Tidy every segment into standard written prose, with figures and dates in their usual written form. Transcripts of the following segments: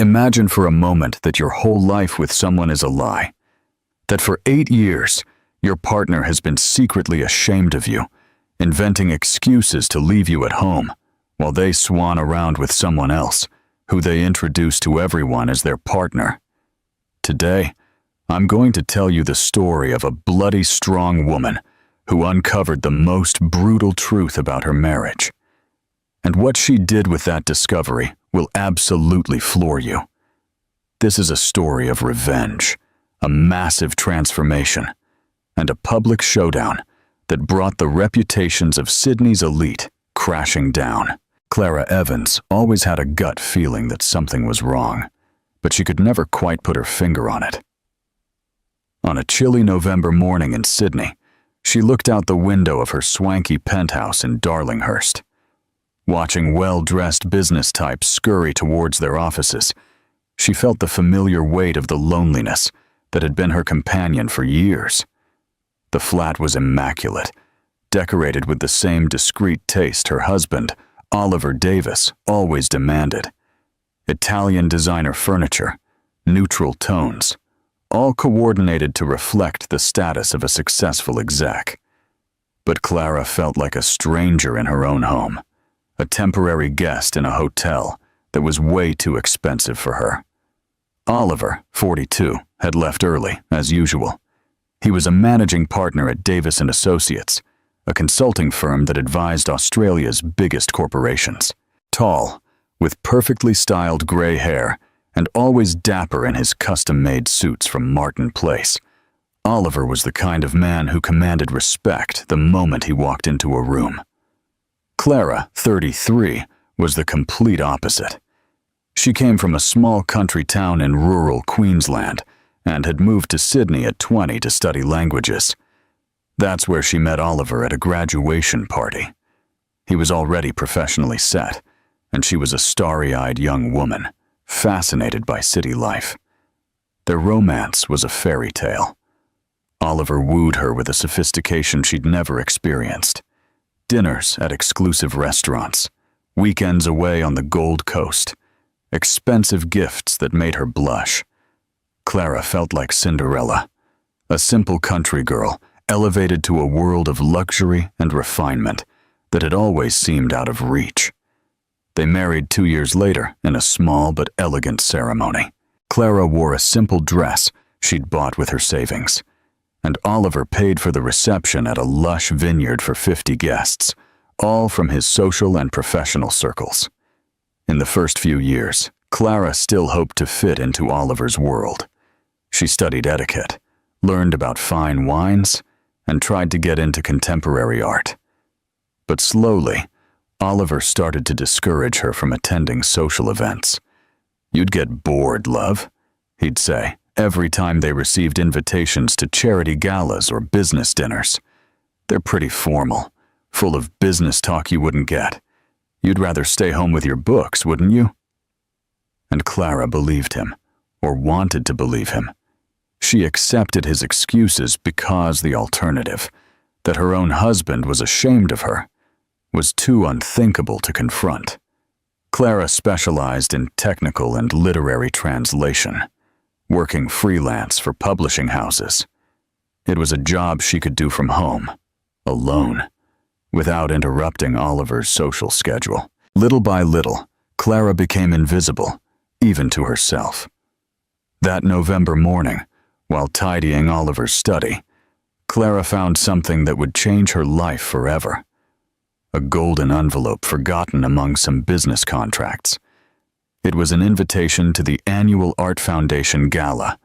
Imagine for a moment that your whole life with someone is a lie. That for 8 years, your partner has been secretly ashamed of you, inventing excuses to leave you at home, while they swan around with someone else, who they introduce to everyone as their partner. Today, I'm going to tell you the story of a bloody strong woman who uncovered the most brutal truth about her marriage. And what she did with that discovery will absolutely floor you. This is a story of revenge, a massive transformation, and a public showdown that brought the reputations of Sydney's elite crashing down. Clara Evans always had a gut feeling that something was wrong, but she could never quite put her finger on it. On a chilly November morning in Sydney, she looked out the window of her swanky penthouse in Darlinghurst. Watching well-dressed business types scurry towards their offices, she felt the familiar weight of the loneliness that had been her companion for years. The flat was immaculate, decorated with the same discreet taste her husband, Oliver Davis, always demanded. Italian designer furniture, neutral tones, all coordinated to reflect the status of a successful exec. But Clara felt like a stranger in her own home, a temporary guest in a hotel that was way too expensive for her. Oliver, 42, had left early, as usual. He was a managing partner at Davis & Associates, a consulting firm that advised Australia's biggest corporations. Tall, with perfectly styled gray hair, and always dapper in his custom-made suits from Martin Place, Oliver was the kind of man who commanded respect the moment he walked into a room. Clara, 33, was the complete opposite. She came from a small country town in rural Queensland and had moved to Sydney at 20 to study languages. That's where she met Oliver at a graduation party. He was already professionally set, and she was a starry-eyed young woman, fascinated by city life. Their romance was a fairy tale. Oliver wooed her with a sophistication she'd never experienced. Dinners at exclusive restaurants, weekends away on the Gold Coast, expensive gifts that made her blush. Clara felt like Cinderella, a simple country girl elevated to a world of luxury and refinement that had always seemed out of reach. They married 2 years later in a small but elegant ceremony. Clara wore a simple dress she'd bought with her savings, and Oliver paid for the reception at a lush vineyard for 50 guests, all from his social and professional circles. In the first few years, Clara still hoped to fit into Oliver's world. She studied etiquette, learned about fine wines, and tried to get into contemporary art. But slowly, Oliver started to discourage her from attending social events. "You'd get bored, love," he'd say, every time they received invitations to charity galas or business dinners. "They're pretty formal, full of business talk you wouldn't get. You'd rather stay home with your books, wouldn't you?" And Clara believed him, or wanted to believe him. She accepted his excuses because the alternative, that her own husband was ashamed of her, was too unthinkable to confront. Clara specialized in technical and literary translation, working freelance for publishing houses. It was a job she could do from home, alone, without interrupting Oliver's social schedule. Little by little, Clara became invisible, even to herself. That November morning, while tidying Oliver's study, Clara found something that would change her life forever. A golden envelope forgotten among some business contracts. It was an invitation to the annual Art Foundation Gala,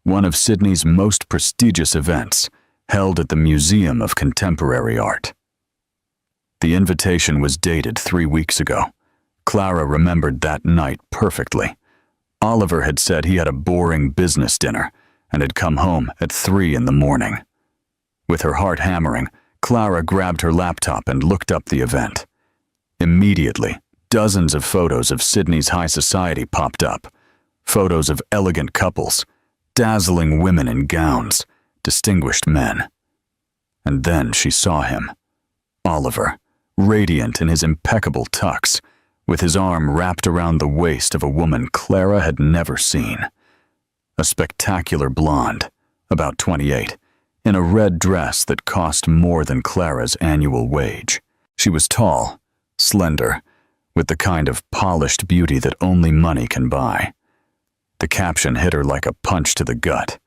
one of Sydney's most prestigious events, held at the Museum of Contemporary Art. The invitation was dated 3 weeks ago. Clara remembered that night perfectly. Oliver had said he had a boring business dinner and had come home at 3 in the morning. With her heart hammering, Clara grabbed her laptop and looked up the event. Immediately, dozens of photos of Sydney's high society popped up. Photos of elegant couples, dazzling women in gowns, distinguished men. And then she saw him, Oliver, radiant in his impeccable tux, with his arm wrapped around the waist of a woman Clara had never seen. A spectacular blonde, about 28, in a red dress that cost more than Clara's annual wage. She was tall, slender, with the kind of polished beauty that only money can buy. The caption hit her like a punch to the gut.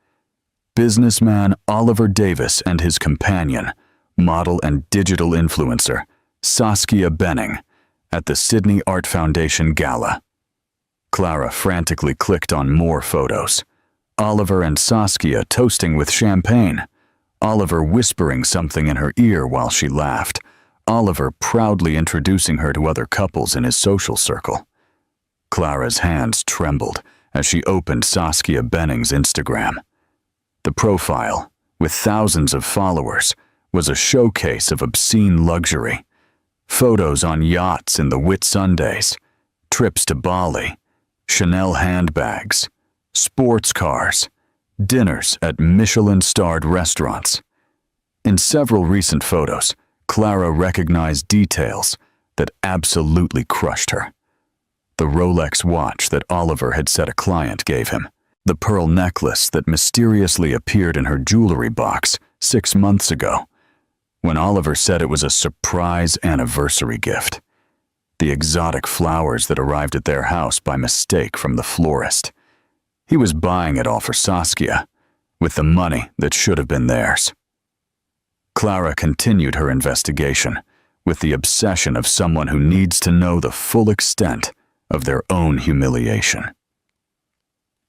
Businessman Oliver Davis and his companion, model and digital influencer, Saskia Benning, at the Sydney Art Foundation Gala. Clara frantically clicked on more photos. Oliver and Saskia toasting with champagne. Oliver whispering something in her ear while she laughed. Oliver proudly introducing her to other couples in his social circle. Clara's hands trembled as she opened Saskia Benning's Instagram. The profile, with thousands of followers, was a showcase of obscene luxury. Photos on yachts in the Whitsundays, trips to Bali, Chanel handbags, sports cars, dinners at Michelin-starred restaurants. In several recent photos, Clara recognized details that absolutely crushed her. The Rolex watch that Oliver had said a client gave him, the pearl necklace that mysteriously appeared in her jewelry box 6 months ago, when Oliver said it was a surprise anniversary gift, the exotic flowers that arrived at their house by mistake from the florist. He was buying it all for Saskia, with the money that should have been theirs. Clara continued her investigation with the obsession of someone who needs to know the full extent of their own humiliation.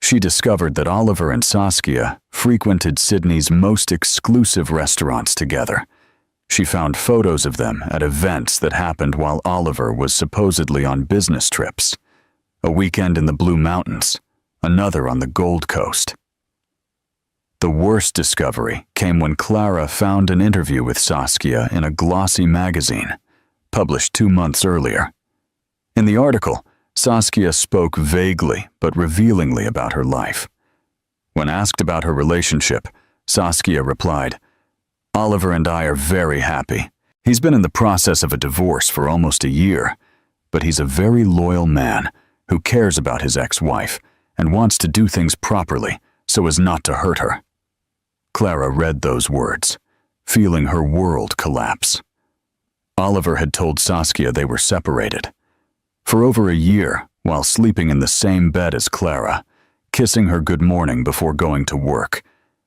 She discovered that Oliver and Saskia frequented Sydney's most exclusive restaurants together. She found photos of them at events that happened while Oliver was supposedly on business trips. A weekend in the Blue Mountains, another on the Gold Coast. The worst discovery came when Clara found an interview with Saskia in a glossy magazine, published 2 months earlier. In the article, Saskia spoke vaguely but revealingly about her life. When asked about her relationship, Saskia replied, "Oliver and I are very happy. He's been in the process of a divorce for almost a year, but he's a very loyal man who cares about his ex-wife and wants to do things properly so as not to hurt her." Clara read those words, feeling her world collapse. Oliver had told Saskia they were separated. For over a year, while sleeping in the same bed as Clara, kissing her good morning before going to work,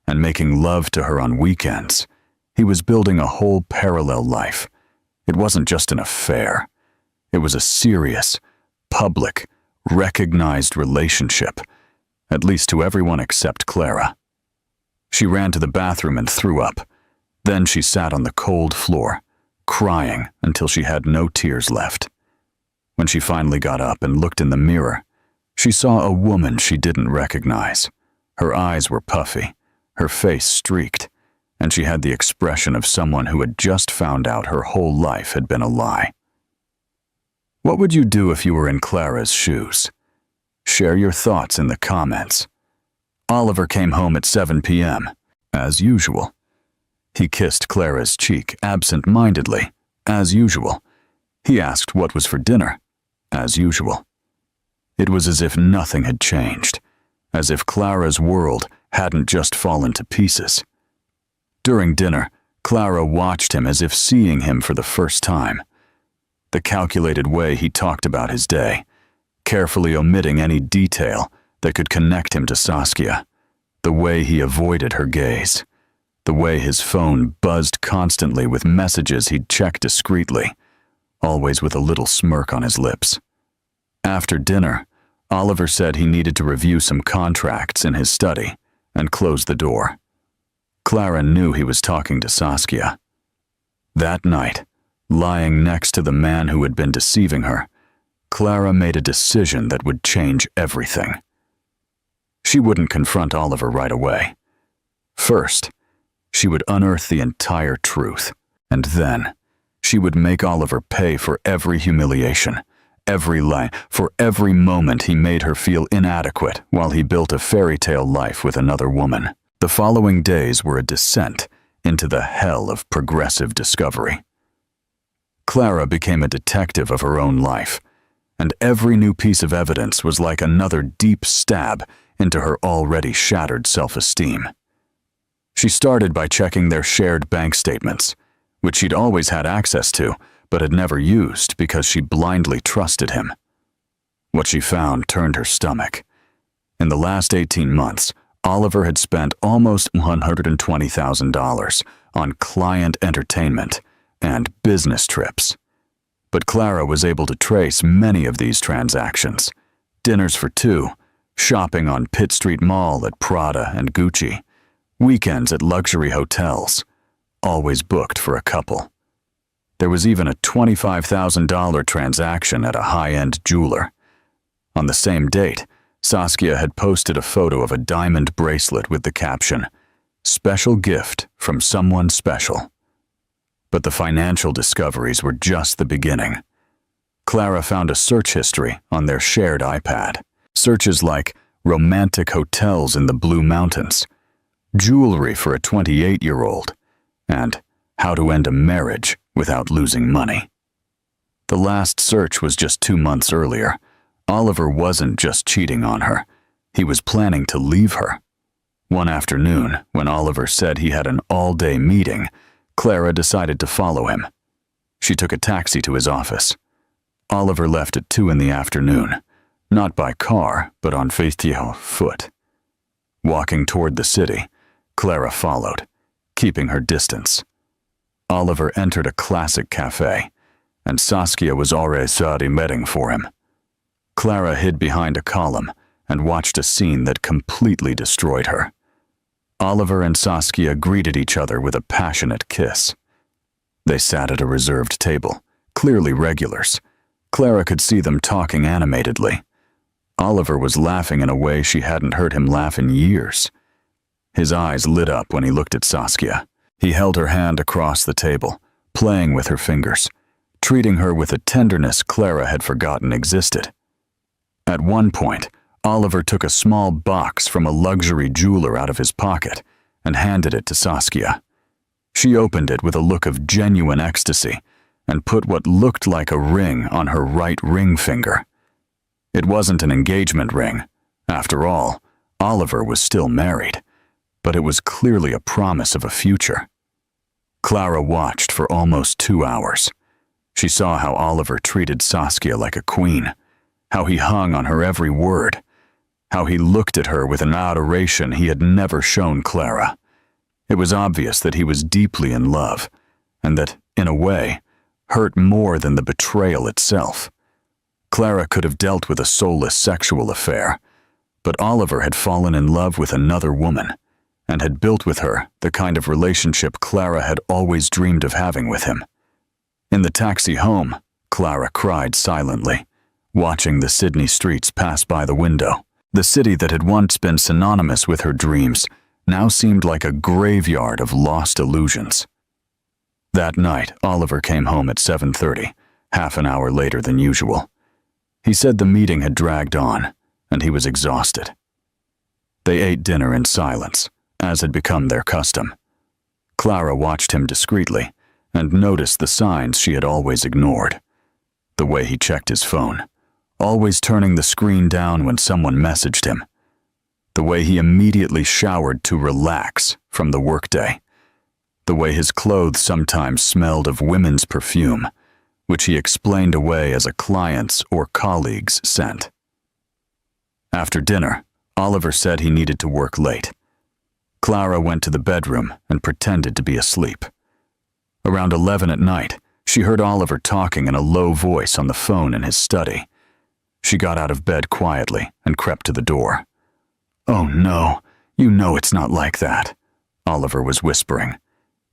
and making love to her on weekends, he was building a whole parallel life. It wasn't just an affair. It was a serious, public, recognized relationship, at least to everyone except Clara. She ran to the bathroom and threw up. Then she sat on the cold floor, crying until she had no tears left. When she finally got up and looked in the mirror, she saw a woman she didn't recognize. Her eyes were puffy, her face streaked, and she had the expression of someone who had just found out her whole life had been a lie. What would you do if you were in Clara's shoes? Share your thoughts in the comments. Oliver came home at 7 p.m., as usual. He kissed Clara's cheek absent-mindedly, as usual. He asked what was for dinner, as usual. It was as if nothing had changed, as if Clara's world hadn't just fallen to pieces. During dinner, Clara watched him as if seeing him for the first time. The calculated way he talked about his day, carefully omitting any detail that could connect him to Saskia, the way he avoided her gaze, the way his phone buzzed constantly with messages he'd check discreetly, always with a little smirk on his lips. After dinner, Oliver said he needed to review some contracts in his study and closed the door. Clara knew he was talking to Saskia. That night, lying next to the man who had been deceiving her, Clara made a decision that would change everything. She wouldn't confront Oliver right away. First, she would unearth the entire truth, and then she would make Oliver pay for every humiliation, every lie, for every moment he made her feel inadequate while he built a fairy tale life with another woman. The following days were a descent into the hell of progressive discovery. Clara became a detective of her own life, and every new piece of evidence was like another deep stab into her already shattered self-esteem. She started by checking their shared bank statements, which she'd always had access to, but had never used because she blindly trusted him. What she found turned her stomach. In the last 18 months, Oliver had spent almost $120,000 on client entertainment and business trips. But Clara was able to trace many of these transactions: dinners for two, shopping on Pitt Street Mall at Prada and Gucci, weekends at luxury hotels, always booked for a couple. There was even a $25,000 transaction at a high-end jeweler. On the same date, Saskia had posted a photo of a diamond bracelet with the caption, "Special gift from someone special." But the financial discoveries were just the beginning. Clara found a search history on their shared iPad. Searches like romantic hotels in the Blue Mountains, jewelry for a 28-year-old, and how to end a marriage without losing money. The last search was just 2 months earlier. Oliver wasn't just cheating on her. He was planning to leave her. One afternoon, when Oliver said he had an all-day meeting, Clara decided to follow him. She took a taxi to his office. Oliver left at 2 in the afternoon, not by car, but on foot. Walking toward the city, Clara followed, keeping her distance. Oliver entered a classic cafe, and Saskia was already waiting for him. Clara hid behind a column and watched a scene that completely destroyed her. Oliver and Saskia greeted each other with a passionate kiss. They sat at a reserved table, clearly regulars. Clara could see them talking animatedly. Oliver was laughing in a way she hadn't heard him laugh in years. His eyes lit up when he looked at Saskia. He held her hand across the table, playing with her fingers, treating her with a tenderness Clara had forgotten existed. At one point, Oliver took a small box from a luxury jeweler out of his pocket and handed it to Saskia. She opened it with a look of genuine ecstasy and put what looked like a ring on her right ring finger. It wasn't an engagement ring. After all, Oliver was still married, but it was clearly a promise of a future. Clara watched for almost 2 hours. She saw how Oliver treated Saskia like a queen, how he hung on her every word, how he looked at her with an adoration he had never shown Clara. It was obvious that he was deeply in love, and that, in a way, hurt more than the betrayal itself. Clara could have dealt with a soulless sexual affair, but Oliver had fallen in love with another woman, and had built with her the kind of relationship Clara had always dreamed of having with him. In the taxi home, Clara cried silently, watching the Sydney streets pass by the window. The city that had once been synonymous with her dreams now seemed like a graveyard of lost illusions. That night, Oliver came home at 7:30, half an hour later than usual. He said the meeting had dragged on, and he was exhausted. They ate dinner in silence, as had become their custom. Clara watched him discreetly and noticed the signs she had always ignored. The way he checked his phone, always turning the screen down when someone messaged him. The way he immediately showered to relax from the workday. The way his clothes sometimes smelled of women's perfume, which he explained away as a client's or colleague's scent. After dinner, Oliver said he needed to work late. Clara went to the bedroom and pretended to be asleep. Around 11 at night, she heard Oliver talking in a low voice on the phone in his study. She got out of bed quietly and crept to the door. "Oh no, you know it's not like that," Oliver was whispering.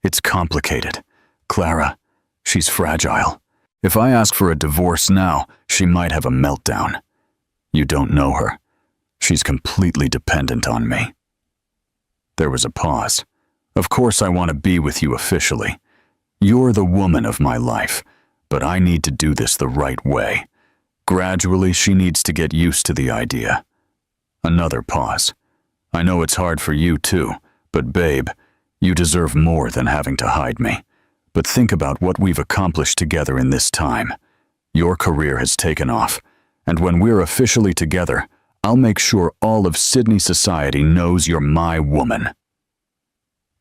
"It's complicated. Clara, she's fragile. If I ask for a divorce now, she might have a meltdown. You don't know her. She's completely dependent on me." There was a pause. "Of course I want to be with you officially. You're the woman of my life, but I need to do this the right way. Gradually, she needs to get used to the idea." Another pause. "I know it's hard for you too, but babe, you deserve more than having to hide me. But think about what we've accomplished together in this time. Your career has taken off, And when we're officially together, I'll make sure all of Sydney society knows you're my woman."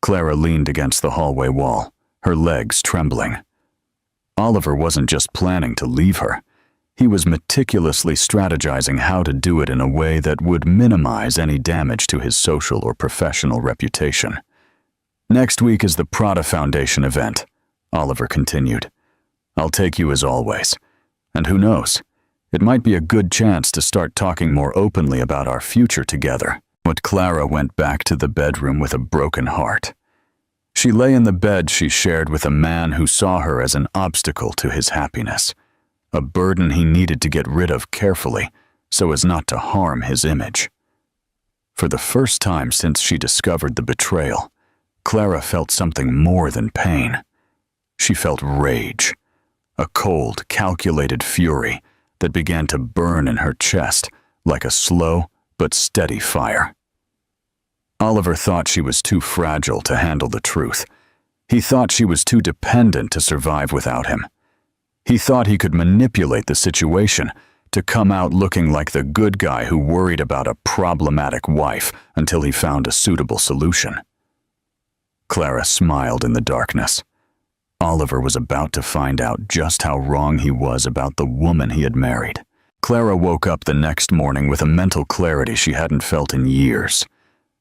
Clara leaned against the hallway wall, her legs trembling. Oliver wasn't just planning to leave her. He was meticulously strategizing how to do it in a way that would minimize any damage to his social or professional reputation. "Next week is the Prada Foundation event," Oliver continued. "I'll take you as always. And who knows, it might be a good chance to start talking more openly about our future together." But Clara went back to the bedroom with a broken heart. She lay in the bed she shared with a man who saw her as an obstacle to his happiness, a burden he needed to get rid of carefully so as not to harm his image. For the first time since she discovered the betrayal, Clara felt something more than pain. She felt rage, a cold, calculated fury that began to burn in her chest like a slow but steady fire. Oliver thought she was too fragile to handle the truth. He thought she was too dependent to survive without him. He thought he could manipulate the situation to come out looking like the good guy who worried about a problematic wife until he found a suitable solution. Clara smiled in the darkness. Oliver was about to find out just how wrong he was about the woman he had married. Clara woke up the next morning with a mental clarity she hadn't felt in years.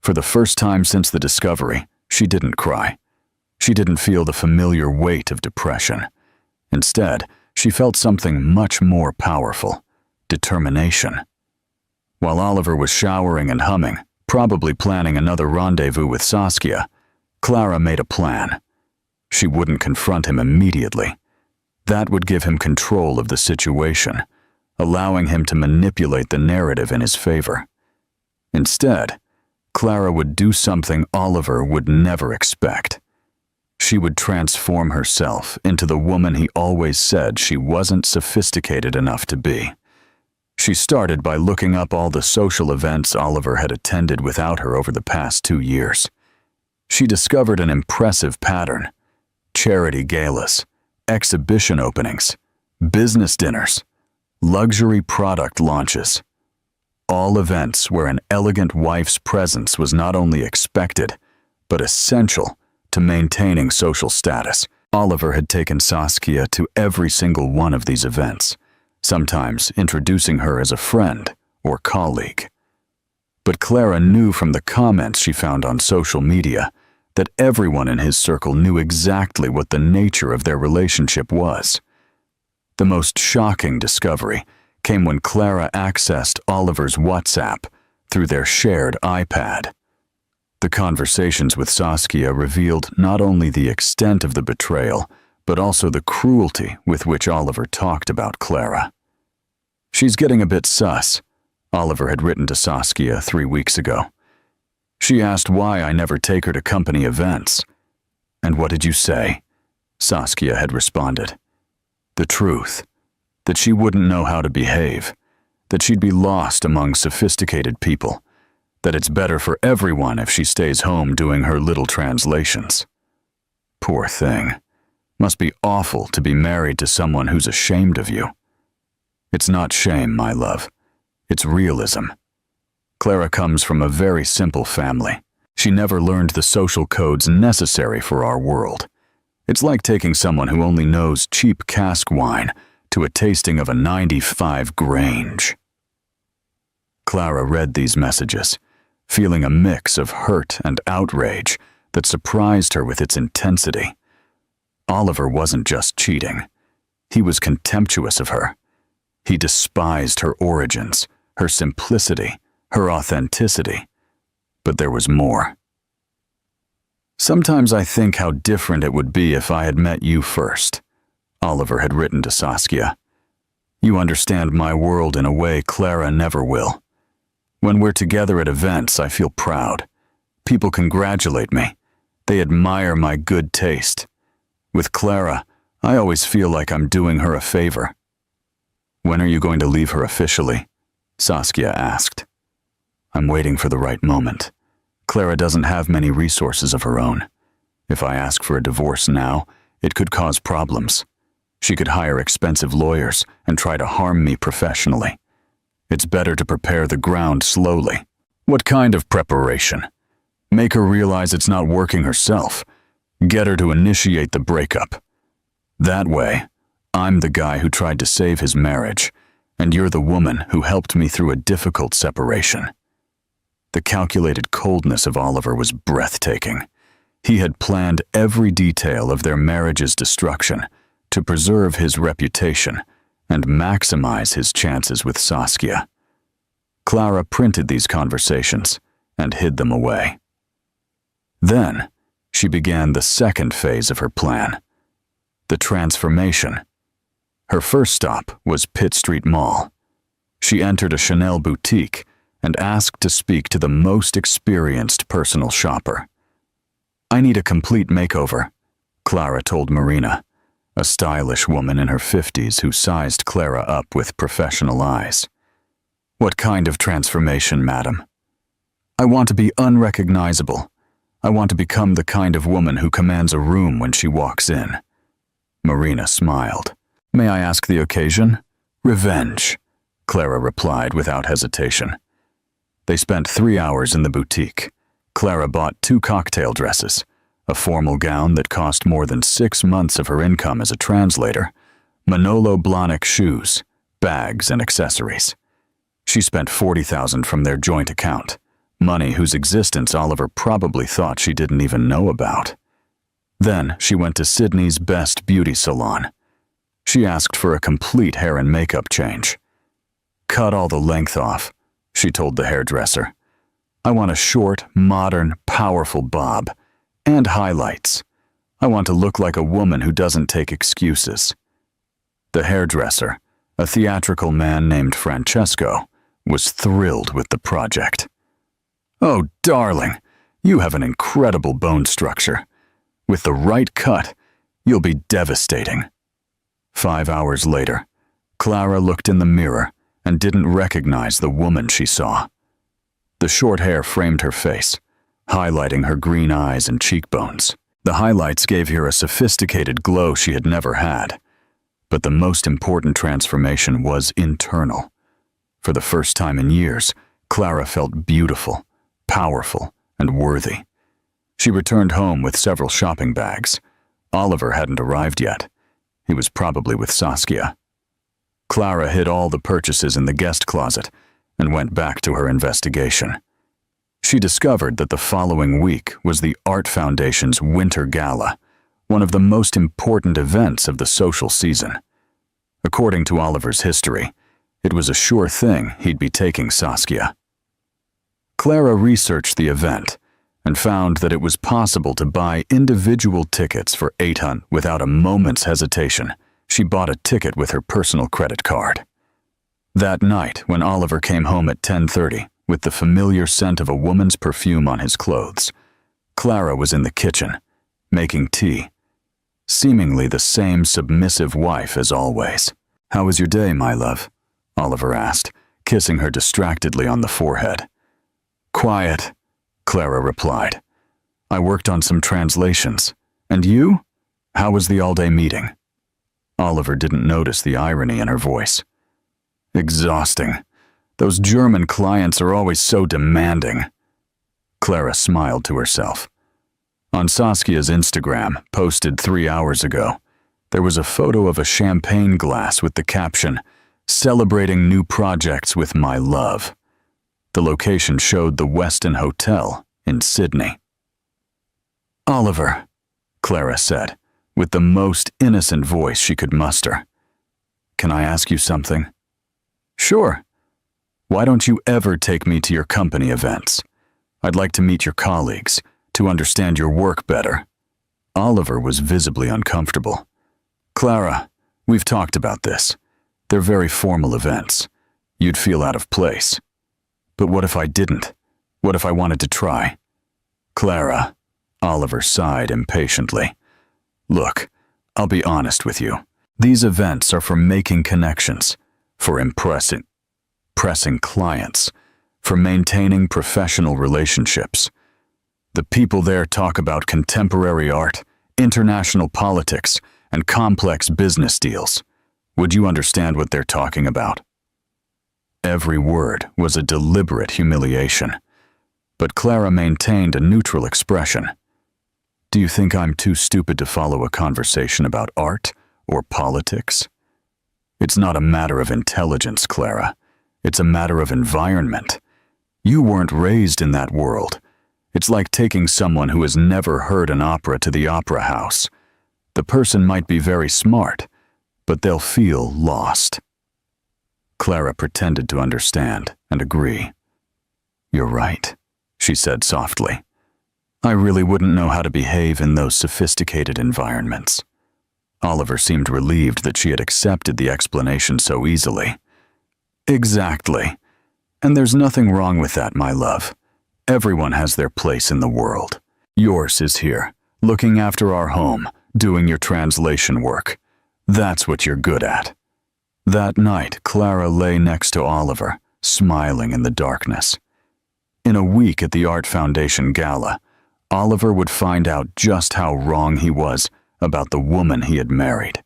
For the first time since the discovery, she didn't cry. She didn't feel the familiar weight of depression. Instead, she felt something much more powerful: determination. While Oliver was showering and humming, probably planning another rendezvous with Saskia, Clara made a plan. She wouldn't confront him immediately. That would give him control of the situation, allowing him to manipulate the narrative in his favor. Instead, Clara would do something Oliver would never expect. She would transform herself into the woman he always said she wasn't sophisticated enough to be. She started by looking up all the social events Oliver had attended without her over the past 2 years. She discovered an impressive pattern: charity galas, exhibition openings, business dinners, luxury product launches. All events where an elegant wife's presence was not only expected, but essential to maintaining social status. Oliver had taken Saskia to every single one of these events, sometimes introducing her as a friend or colleague. But Clara knew from the comments she found on social media that everyone in his circle knew exactly what the nature of their relationship was. The most shocking discovery came when Clara accessed Oliver's WhatsApp through their shared iPad. The conversations with Saskia revealed not only the extent of the betrayal, but also the cruelty with which Oliver talked about Clara. "She's getting a bit sus," Oliver had written to Saskia 3 weeks ago. "She asked why I never take her to company events. And what did you say?" Saskia had responded. "The truth. That she wouldn't know how to behave. That she'd be lost among sophisticated people. That it's better for everyone if she stays home doing her little translations." Poor thing. Must be awful to be married to someone who's ashamed of you. It's not shame, my love. It's realism. Clara comes from a very simple family. She never learned the social codes necessary for our world. It's like taking someone who only knows cheap cask wine to a tasting of a 95 Grange. Clara read these messages, feeling a mix of hurt and outrage that surprised her with its intensity. Oliver wasn't just cheating. He was contemptuous of her. He despised her origins, her simplicity, her authenticity. But there was more. "Sometimes I think how different it would be if I had met you first," Oliver had written to Saskia. "You understand my world in a way Clara never will. When we're together at events, I feel proud. People congratulate me. They admire my good taste. With Clara, I always feel like I'm doing her a favor." "When are you going to leave her officially?" Saskia asked. "I'm waiting for the right moment. Clara doesn't have many resources of her own. If I ask for a divorce now, it could cause problems. She could hire expensive lawyers and try to harm me professionally. It's better to prepare the ground slowly. What kind of preparation? Make her realize it's not working herself. Get her to initiate the breakup. That way, I'm the guy who tried to save his marriage, and you're the woman who helped me through a difficult separation. The calculated coldness of Oliver was breathtaking. He had planned every detail of their marriage's destruction to preserve his reputation and maximize his chances with Saskia. Clara printed these conversations and hid them away. Then, she began the second phase of her plan, the transformation. Her first stop was Pitt Street Mall. She entered a Chanel boutique and asked to speak to the most experienced personal shopper. "I need a complete makeover," Clara told Marina, a stylish woman in her 50s who sized Clara up with professional eyes. "What kind of transformation, madam?" "I want to be unrecognizable. I want to become the kind of woman who commands a room when she walks in." Marina smiled. "May I ask the occasion?" "Revenge," Clara replied without hesitation. They spent 3 hours in the boutique. Clara bought 2 cocktail dresses, a formal gown that cost more than 6 months of her income as a translator, Manolo Blahnik shoes, bags, and accessories. She spent $40,000 from their joint account, money whose existence Oliver probably thought she didn't even know about. Then she went to Sydney's best beauty salon. She asked for a complete hair and makeup change. "Cut all the length off," she told the hairdresser. "I want a short, modern, powerful bob. And highlights. I want to look like a woman who doesn't take excuses." The hairdresser, a theatrical man named Francesco, was thrilled with the project. "Oh, darling, you have an incredible bone structure. With the right cut, you'll be devastating." 5 hours later, Clara looked in the mirror and didn't recognize the woman she saw. The short hair framed her face, highlighting her green eyes and cheekbones. The highlights gave her a sophisticated glow she had never had. But the most important transformation was internal. For the first time in years, Clara felt beautiful, powerful, and worthy. She returned home with several shopping bags. Oliver hadn't arrived yet. He was probably with Saskia. Clara hid all the purchases in the guest closet and went back to her investigation. She discovered that the following week was the Art Foundation's Winter Gala, one of the most important events of the social season. According to Oliver's history, it was a sure thing he'd be taking Saskia. Clara researched the event and found that it was possible to buy individual tickets for $800 without a moment's hesitation. She bought a ticket with her personal credit card. That night, when Oliver came home at 10:30, with the familiar scent of a woman's perfume on his clothes, Clara was in the kitchen, making tea. Seemingly the same submissive wife as always. "How was your day, my love?" Oliver asked, kissing her distractedly on the forehead. "Quiet," Clara replied. "I worked on some translations. And you? How was the all-day meeting?" Oliver didn't notice the irony in her voice. "Exhausting. Those German clients are always so demanding." Clara smiled to herself. On Saskia's Instagram, posted 3 hours ago, there was a photo of a champagne glass with the caption, "Celebrating new projects with my love." The location showed the Westin Hotel in Sydney. "Oliver," Clara said, with the most innocent voice she could muster. "Can I ask you something?" "Sure. Why don't you ever take me to your company events? I'd like to meet your colleagues, to understand your work better." Oliver was visibly uncomfortable. "Clara, we've talked about this. They're very formal events. You'd feel out of place. But what if I didn't? What if I wanted to try?" "Clara," Oliver sighed impatiently. "Look, I'll be honest with you. These events are for making connections, for impressing clients, for maintaining professional relationships. The people there talk about contemporary art, international politics, and complex business deals. Would you understand what they're talking about?" every word was a deliberate humiliation. But Clara maintained a neutral expression. Do you think I'm too stupid to follow a conversation about art or politics? It's not a matter of intelligence, Clara. It's a matter of environment. You weren't raised in that world. It's like taking someone who has never heard an opera to the opera house. The person might be very smart, but they'll feel lost. Clara pretended to understand and agree. You're right, she said softly. I really wouldn't know how to behave in those sophisticated environments. Oliver seemed relieved that she had accepted the explanation so easily. Exactly. And there's nothing wrong with that, my love. Everyone has their place in the world. Yours is here, looking after our home, doing your translation work. That's what you're good at. That night, Clara lay next to Oliver, smiling in the darkness. In a week at the Art Foundation Gala, Oliver would find out just how wrong he was about the woman he had married.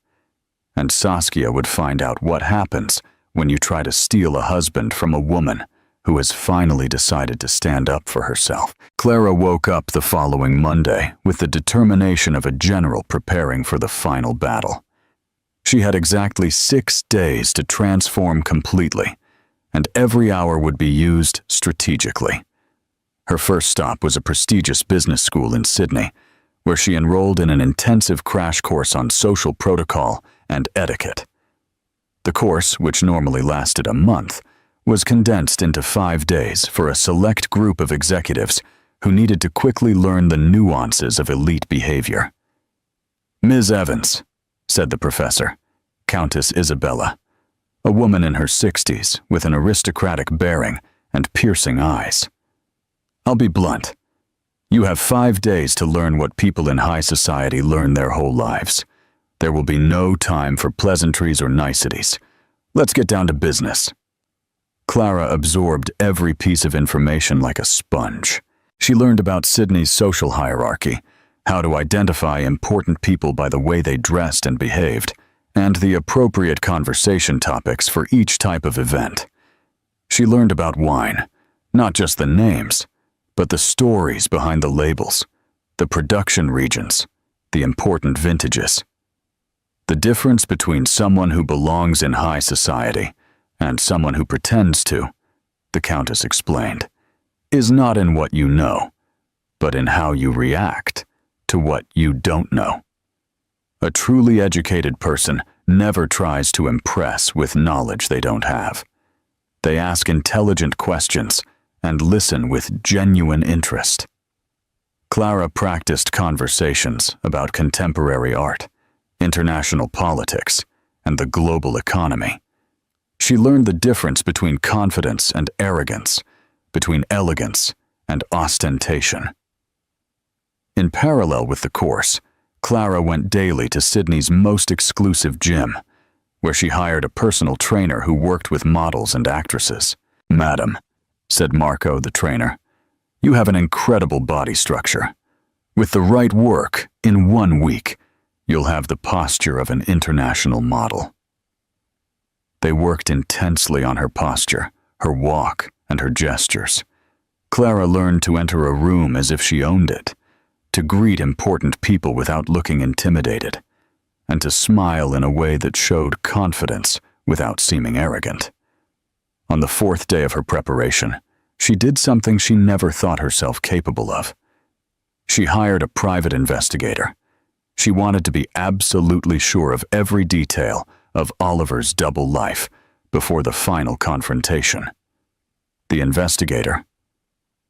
And Saskia would find out what happens when you try to steal a husband from a woman who has finally decided to stand up for herself. Clara woke up the following Monday with the determination of a general preparing for the final battle. She had exactly 6 days to transform completely, and every hour would be used strategically. Her first stop was a prestigious business school in Sydney, where she enrolled in an intensive crash course on social protocol and etiquette. The course, which normally lasted a month, was condensed into 5 days for a select group of executives who needed to quickly learn the nuances of elite behavior. Ms. Evans, said the professor, Countess Isabella, a woman in her 60s with an aristocratic bearing and piercing eyes. I'll be blunt. You have 5 days to learn what people in high society learn their whole lives. There will be no time for pleasantries or niceties. Let's get down to business. Clara absorbed every piece of information like a sponge. She learned about Sydney's social hierarchy, how to identify important people by the way they dressed and behaved, and the appropriate conversation topics for each type of event. She learned about wine, not just the names, but the stories behind the labels, the production regions, the important vintages. The difference between someone who belongs in high society and someone who pretends to, the Countess explained, is not in what you know, but in how you react to what you don't know. A truly educated person never tries to impress with knowledge they don't have. They ask intelligent questions and listen with genuine interest. Clara practiced conversations about contemporary art, international politics, and the global economy. She learned the difference between confidence and arrogance, between elegance and ostentation. In parallel with the course, Clara went daily to Sydney's most exclusive gym, where she hired a personal trainer who worked with models and actresses. Madam, said Marco, the trainer, you have an incredible body structure. With the right work, in 1 week, you'll have the posture of an international model. They worked intensely on her posture, her walk, and her gestures. Clara learned to enter a room as if she owned it, to greet important people without looking intimidated, and to smile in a way that showed confidence without seeming arrogant. On the 4th day of her preparation, she did something she never thought herself capable of. She hired a private investigator. She wanted to be absolutely sure of every detail of Oliver's double life before the final confrontation. The investigator,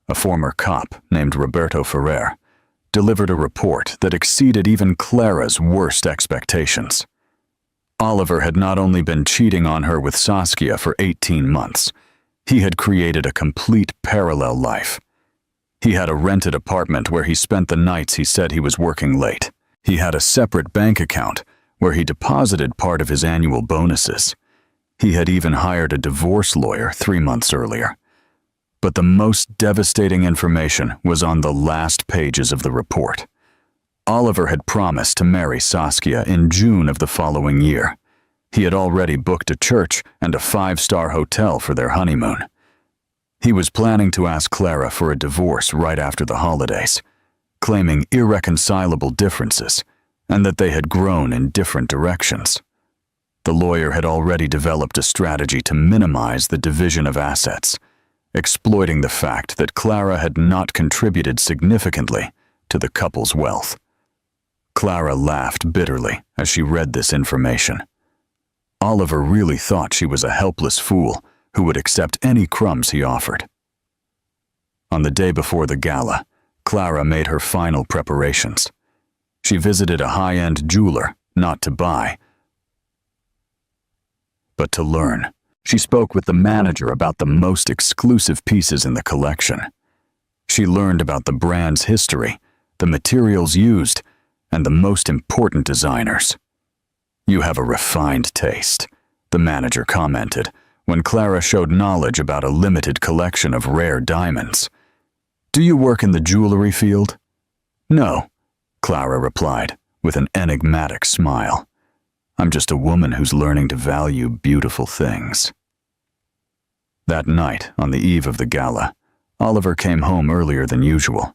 a former cop named Roberto Ferrer, delivered a report that exceeded even Clara's worst expectations. Oliver had not only been cheating on her with Saskia for 18 months, he had created a complete parallel life. He had a rented apartment where he spent the nights he said he was working late. He had a separate bank account where he deposited part of his annual bonuses. He had even hired a divorce lawyer 3 months earlier. But the most devastating information was on the last pages of the report. Oliver had promised to marry Saskia in June of the following year. He had already booked a church and a 5-star hotel for their honeymoon. He was planning to ask Clara for a divorce right after the holidays, claiming irreconcilable differences and that they had grown in different directions. The lawyer had already developed a strategy to minimize the division of assets, exploiting the fact that Clara had not contributed significantly to the couple's wealth. Clara laughed bitterly as she read this information. Oliver really thought she was a helpless fool who would accept any crumbs he offered. On the day before the gala, Clara made her final preparations. She visited a high-end jeweler, not to buy, but to learn. She spoke with the manager about the most exclusive pieces in the collection. She learned about the brand's history, the materials used, and the most important designers. "You have a refined taste," the manager commented when Clara showed knowledge about a limited collection of rare diamonds. "Do you work in the jewelry field?" "No," Clara replied with an enigmatic smile. "I'm just a woman who's learning to value beautiful things." That night, on the eve of the gala, Oliver came home earlier than usual.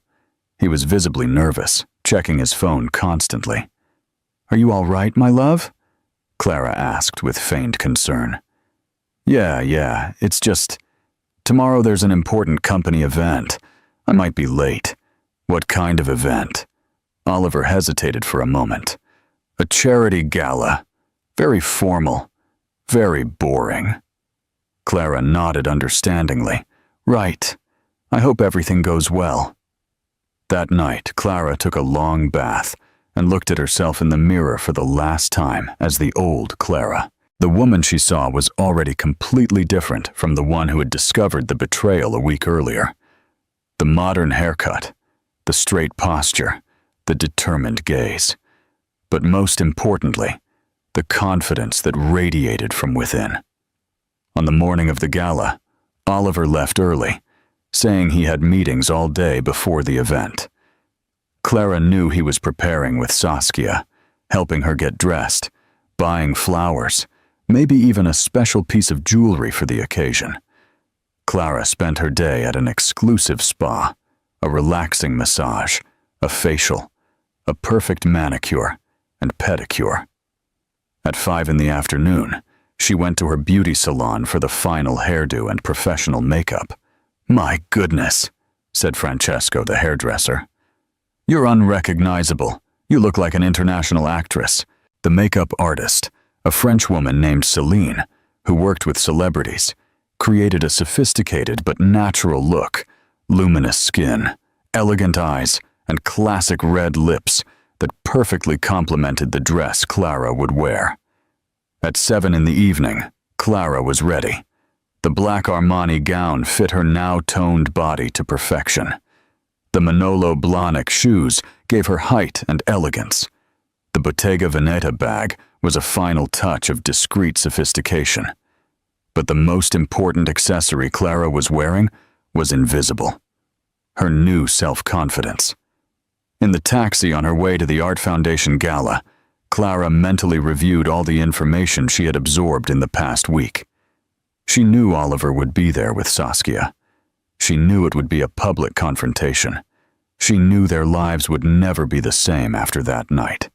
He was visibly nervous, checking his phone constantly. "Are you all right, my love?" Clara asked with feigned concern. Yeah, it's just, tomorrow there's an important company event. I might be late." "What kind of event?" Oliver hesitated for a moment. "A charity gala. Very formal. Very boring." Clara nodded understandingly. "Right. I hope everything goes well." That night, Clara took a long bath and looked at herself in the mirror for the last time as the old Clara. The woman she saw was already completely different from the one who had discovered the betrayal a week earlier. The modern haircut, the straight posture, the determined gaze. But most importantly, the confidence that radiated from within. On the morning of the gala, Oliver left early, saying he had meetings all day before the event. Clara knew he was preparing with Saskia, helping her get dressed, buying flowers, maybe even a special piece of jewelry for the occasion. Clara spent her day at an exclusive spa, a relaxing massage, a facial, a perfect manicure and pedicure. At 5 in the afternoon, she went to her beauty salon for the final hairdo and professional makeup. "My goodness," said Francesco, the hairdresser. "You're unrecognizable. You look like an international actress." The makeup artist, a French woman named Celine, who worked with celebrities, created a sophisticated but natural look, luminous skin, elegant eyes, and classic red lips that perfectly complemented the dress Clara would wear. At 7 in the evening, Clara was ready. The black Armani gown fit her now toned body to perfection. The Manolo Blahnik shoes gave her height and elegance. The Bottega Veneta bag was a final touch of discreet sophistication. But the most important accessory Clara was wearing was invisible. Her new self-confidence. In the taxi on her way to the Art Foundation Gala, Clara mentally reviewed all the information she had absorbed in the past week. She knew Oliver would be there with Saskia. She knew it would be a public confrontation. She knew their lives would never be the same after that night.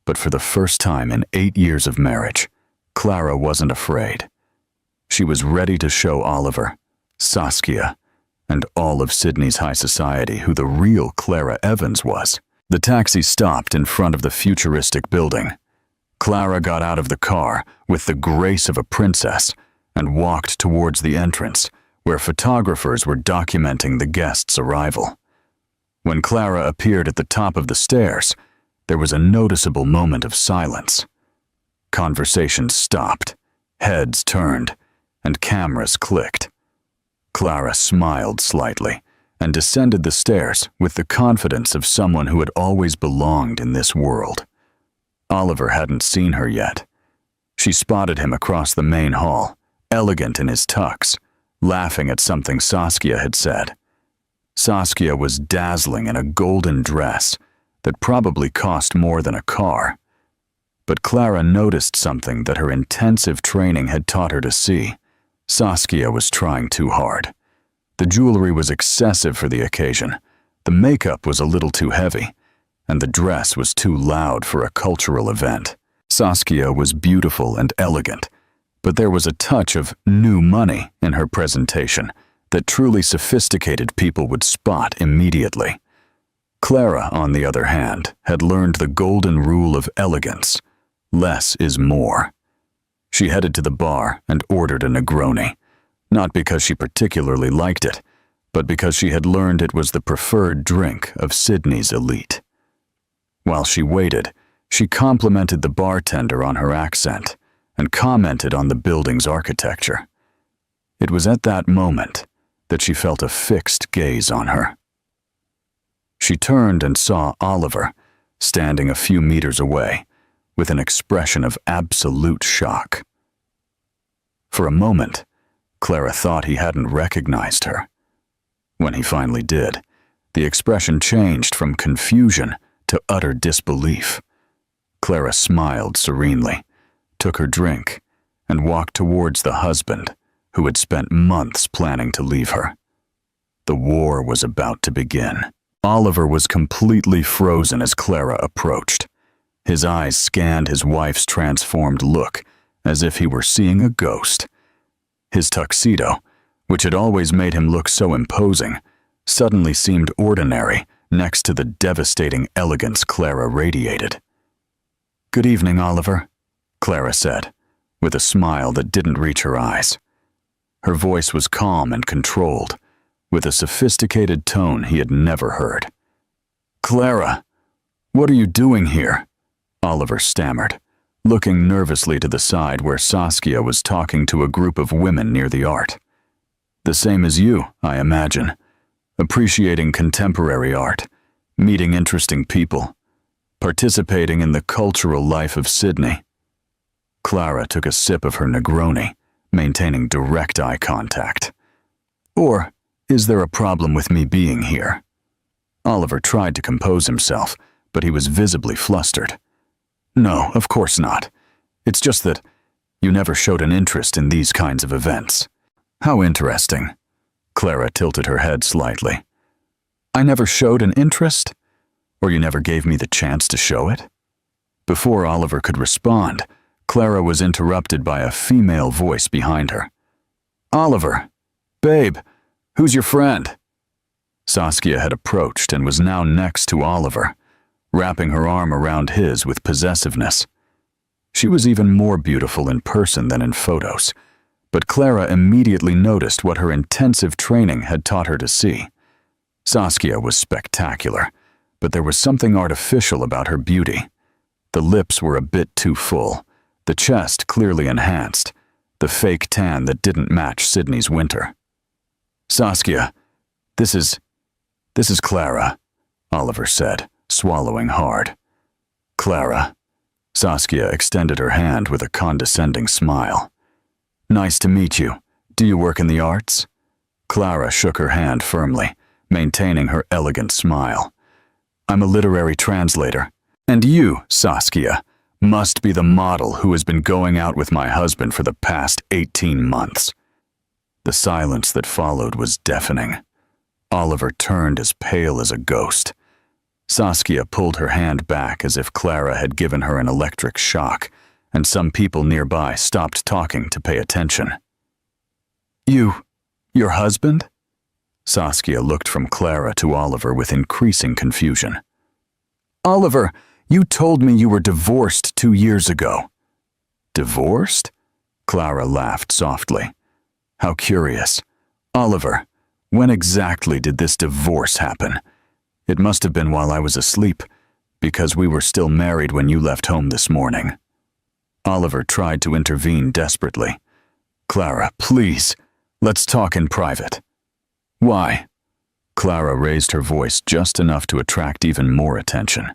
But for the first time in 8 years of marriage, Clara wasn't afraid. She was ready to show Oliver, Saskia, and all of Sydney's high society who the real Clara Evans was. The taxi stopped in front of the futuristic building. Clara got out of the car with the grace of a princess and walked towards the entrance, where photographers were documenting the guests' arrival. When Clara appeared at the top of the stairs, there was a noticeable moment of silence. Conversations stopped, heads turned, and cameras clicked. Clara smiled slightly and descended the stairs with the confidence of someone who had always belonged in this world. Oliver hadn't seen her yet. She spotted him across the main hall, elegant in his tux, laughing at something Saskia had said. Saskia was dazzling in a golden dress that probably cost more than a car. But Clara noticed something that her intensive training had taught her to see. Saskia was trying too hard. The jewelry was excessive for the occasion, the makeup was a little too heavy, and the dress was too loud for a cultural event. Saskia was beautiful and elegant, but there was a touch of new money in her presentation that truly sophisticated people would spot immediately. Clara, on the other hand, had learned the golden rule of elegance: less is more. She headed to the bar and ordered a Negroni, not because she particularly liked it, but because she had learned it was the preferred drink of Sydney's elite. While she waited, she complimented the bartender on her accent and commented on the building's architecture. It was at that moment that she felt a fixed gaze on her. She turned and saw Oliver, standing a few meters away, with an expression of absolute shock. For a moment, Clara thought he hadn't recognized her. When he finally did, the expression changed from confusion to utter disbelief. Clara smiled serenely, took her drink, and walked towards the husband who had spent months planning to leave her. The war was about to begin. Oliver was completely frozen as Clara approached. His eyes scanned his wife's transformed look as if he were seeing a ghost. His tuxedo, which had always made him look so imposing, suddenly seemed ordinary next to the devastating elegance Clara radiated. "Good evening, Oliver," Clara said, with a smile that didn't reach her eyes. Her voice was calm and controlled, with a sophisticated tone he had never heard. "Clara, what are you doing here?" Oliver stammered, looking nervously to the side where Saskia was talking to a group of women near the art. "The same as you, I imagine. Appreciating contemporary art, meeting interesting people, participating in the cultural life of Sydney." Clara took a sip of her Negroni, maintaining direct eye contact. "Or is there a problem with me being here?" Oliver tried to compose himself, but he was visibly flustered. "No, of course not. It's just that you never showed an interest in these kinds of events." "How interesting." Clara tilted her head slightly. "I never showed an interest? Or you never gave me the chance to show it?" Before Oliver could respond, Clara was interrupted by a female voice behind her. "Oliver! Babe! Who's your friend?" Saskia had approached and was now next to Oliver, wrapping her arm around his with possessiveness. She was even more beautiful in person than in photos, but Clara immediately noticed what her intensive training had taught her to see. Saskia was spectacular, but there was something artificial about her beauty. The lips were a bit too full, the chest clearly enhanced, the fake tan that didn't match Sydney's winter. "Saskia, this is Clara," Oliver said, swallowing hard. "Clara." Saskia extended her hand with a condescending smile. "Nice to meet you. Do you work in the arts?" Clara shook her hand firmly, maintaining her elegant smile. "I'm a literary translator. And you, Saskia, must be the model who has been going out with my husband for the past 18 months. The silence that followed was deafening. Oliver turned as pale as a ghost. Saskia pulled her hand back as if Clara had given her an electric shock, and some people nearby stopped talking to pay attention. Your husband?" Saskia looked from Clara to Oliver with increasing confusion. "Oliver, you told me you were divorced 2 years ago." "Divorced?" Clara laughed softly. "How curious. Oliver, when exactly did this divorce happen? It must have been while I was asleep, because we were still married when you left home this morning." Oliver tried to intervene desperately. "Clara, please, let's talk in private." "Why?" Clara raised her voice just enough to attract even more attention.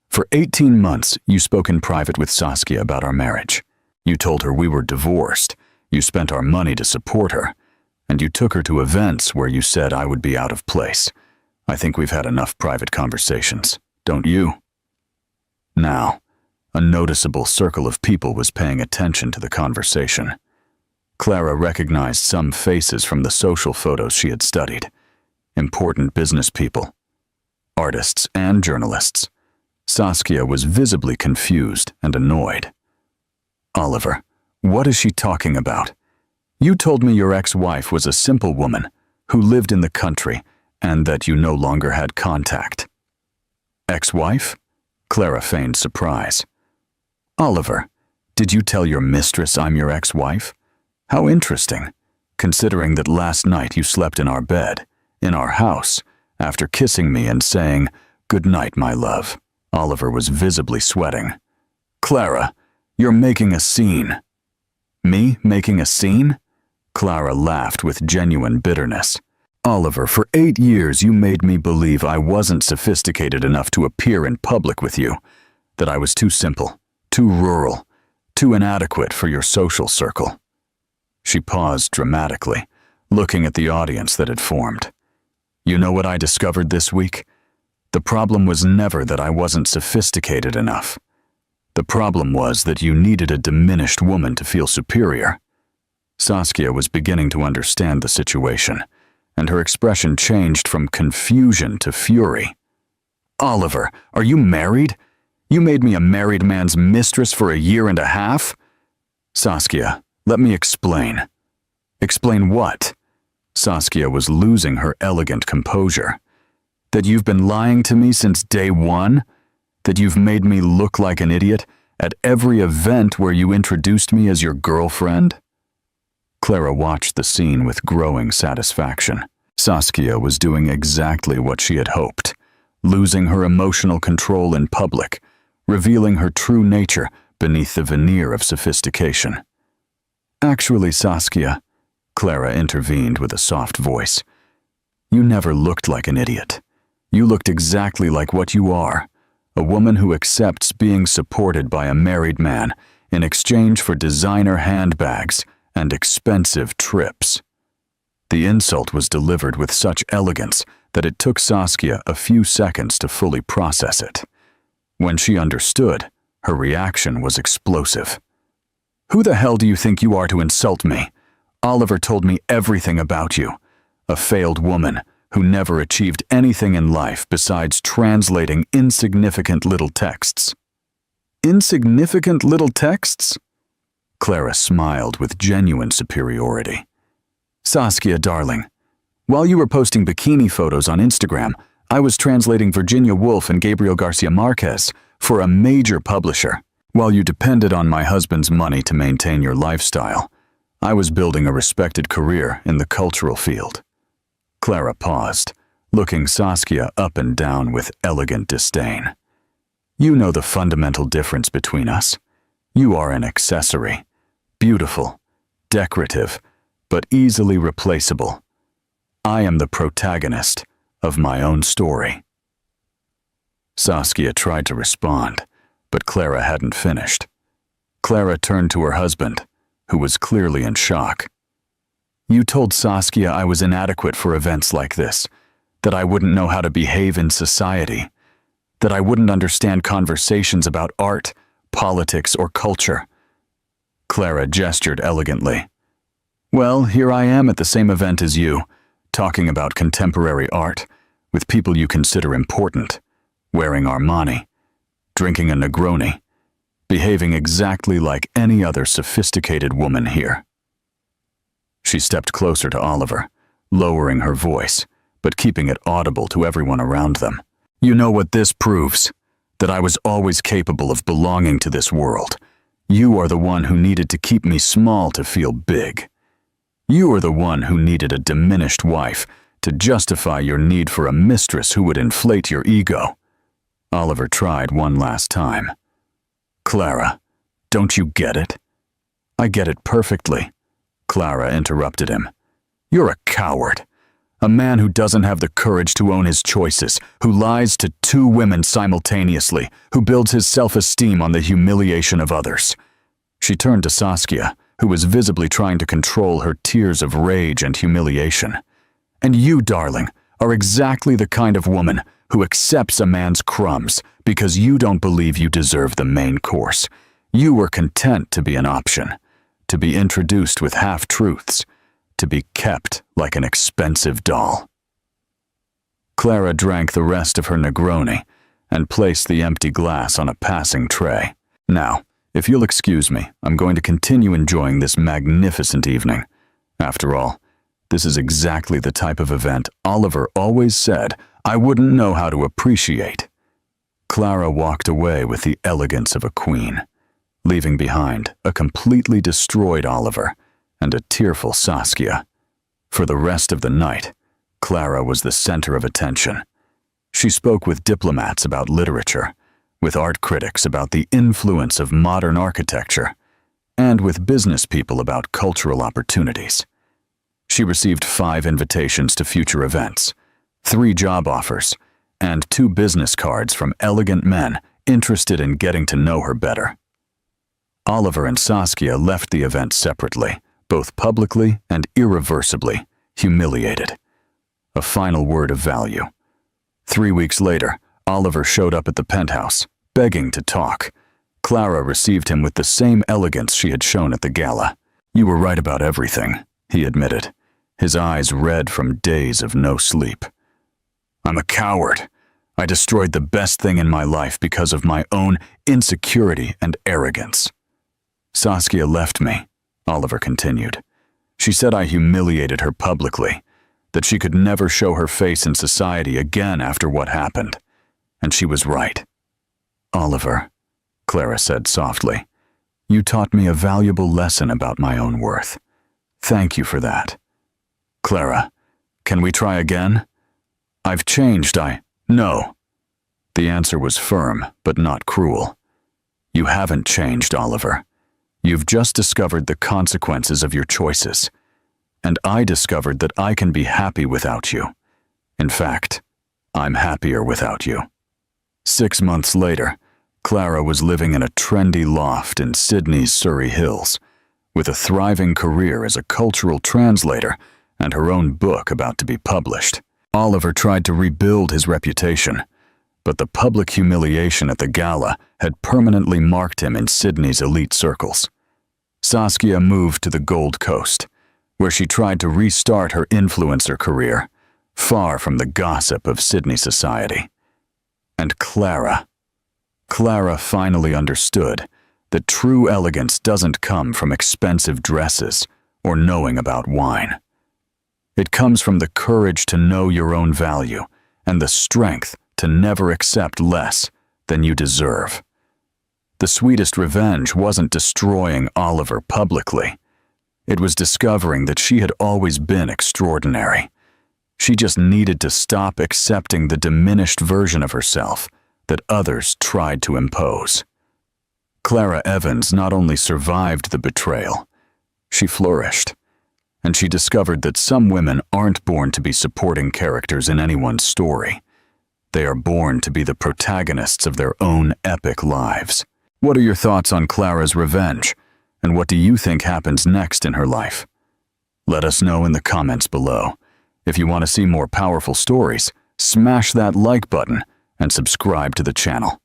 "For 18 months, you spoke in private with Saskia about our marriage. You told her we were divorced, you spent our money to support her, and you took her to events where you said I would be out of place. I think we've had enough private conversations, don't you?" Now, A noticeable circle of people was paying attention to the conversation. Clara recognized some faces from the social photos she had studied. Important business people, artists, and journalists. Saskia was visibly confused and annoyed. "Oliver, what is she talking about? You told me your ex-wife was a simple woman who lived in the country and that you no longer had contact." "Ex-wife?" Clara feigned surprise. "Oliver, did you tell your mistress I'm your ex-wife? How interesting, considering that last night you slept in our bed, in our house, after kissing me and saying, 'Good night, my love.'" Oliver was visibly sweating. "Clara, you're making a scene." "Me making a scene?" Clara laughed with genuine bitterness. "Oliver, for 8 years you made me believe I wasn't sophisticated enough to appear in public with you, that I was too simple, too rural, too inadequate for your social circle." She paused dramatically, looking at the audience that had formed. "You know what I discovered this week? The problem was never that I wasn't sophisticated enough. The problem was that you needed a diminished woman to feel superior." Saskia was beginning to understand the situation, and her expression changed from confusion to fury. "Oliver, are you married? You made me a married man's mistress for 1.5 years? "Saskia, let me explain." "Explain what?" Saskia was losing her elegant composure. "That you've been lying to me since day one? That you've made me look like an idiot at every event where you introduced me as your girlfriend?" Clara watched the scene with growing satisfaction. Saskia was doing exactly what she had hoped, losing her emotional control in public, revealing her true nature beneath the veneer of sophistication. "Actually, Saskia," Clara intervened with a soft voice, "you never looked like an idiot. You looked exactly like what you are, a woman who accepts being supported by a married man in exchange for designer handbags and expensive trips." The insult was delivered with such elegance that it took Saskia a few seconds to fully process it. When she understood, her reaction was explosive. "Who the hell do you think you are to insult me? Oliver told me everything about you. A failed woman who never achieved anything in life besides translating insignificant little texts." "Insignificant little texts?" Clara smiled with genuine superiority. "Saskia, darling, while you were posting bikini photos on Instagram, I was translating Virginia Woolf and Gabriel Garcia Marquez for a major publisher. While you depended on my husband's money to maintain your lifestyle, I was building a respected career in the cultural field." Clara paused, looking Saskia up and down with elegant disdain. "You know the fundamental difference between us. You are an accessory, beautiful, decorative, but easily replaceable. I am the protagonist of my own story." Saskia tried to respond, but Clara hadn't finished. Clara turned to her husband, who was clearly in shock. "You told Saskia I was inadequate for events like this, that I wouldn't know how to behave in society, that I wouldn't understand conversations about art, politics, or culture." Clara gestured elegantly. "Well, here I am at the same event as you, talking about contemporary art, with people you consider important, wearing Armani, drinking a Negroni, behaving exactly like any other sophisticated woman here." She stepped closer to Oliver, lowering her voice, but keeping it audible to everyone around them. "You know what this proves? That I was always capable of belonging to this world. You are the one who needed to keep me small to feel big. You are the one who needed a diminished wife to justify your need for a mistress who would inflate your ego." Oliver tried one last time. "Clara, don't you get it?" "I get it perfectly," Clara interrupted him. "You're a coward. A man who doesn't have the courage to own his choices, who lies to 2 women simultaneously, who builds his self-esteem on the humiliation of others." She turned to Saskia, who was visibly trying to control her tears of rage and humiliation. "And you, darling, are exactly the kind of woman who accepts a man's crumbs because you don't believe you deserve the main course. You were content to be an option, to be introduced with half-truths, to be kept like an expensive doll. Clara drank the rest of her Negroni and placed the empty glass on a passing tray. Now, if you'll excuse me, I'm going to continue enjoying this magnificent evening. After all, this is exactly the type of event Oliver always said I wouldn't know how to appreciate. Clara walked away with the elegance of a queen, leaving behind a completely destroyed Oliver and a tearful Saskia. For the rest of the night, Clara was the center of attention. She spoke with diplomats about literature, with art critics about the influence of modern architecture, and with business people about cultural opportunities. She received 5 invitations to future events, 3 job offers, and 2 business cards from elegant men interested in getting to know her better. Oliver and Saskia left the event separately, both publicly and irreversibly humiliated. A final word of value. 3 weeks later, Oliver showed up at the penthouse, begging to talk. Clara received him with the same elegance she had shown at the gala. "You were right about everything," he admitted, his eyes red from days of no sleep. "I'm a coward. I destroyed the best thing in my life because of my own insecurity and arrogance." "Saskia left me," Oliver continued. "She said I humiliated her publicly, that she could never show her face in society again after what happened. And she was right." "Oliver," Clara said softly, "you taught me a valuable lesson about my own worth. Thank you for that." "Clara, can we try again?" "I've changed, No." The answer was firm, but not cruel. "You haven't changed, Oliver. You've just discovered the consequences of your choices. And I discovered that I can be happy without you. In fact, I'm happier without you." 6 months later, Clara was living in a trendy loft in Sydney's Surrey Hills, with a thriving career as a cultural translator and her own book about to be published. Oliver tried to rebuild his reputation, but the public humiliation at the gala had permanently marked him in Sydney's elite circles. Saskia moved to the Gold Coast, where she tried to restart her influencer career, far from the gossip of Sydney society. And Clara finally understood that true elegance doesn't come from expensive dresses or knowing about wine. It comes from the courage to know your own value and the strength to never accept less than you deserve. The sweetest revenge wasn't destroying Oliver publicly. It was discovering that she had always been extraordinary. She just needed to stop accepting the diminished version of herself that others tried to impose. Clara Evans not only survived the betrayal, she flourished. And she discovered that some women aren't born to be supporting characters in anyone's story. They are born to be the protagonists of their own epic lives. What are your thoughts on Clara's revenge? And what do you think happens next in her life? Let us know in the comments below. If you want to see more powerful stories, smash that like button and subscribe to the channel.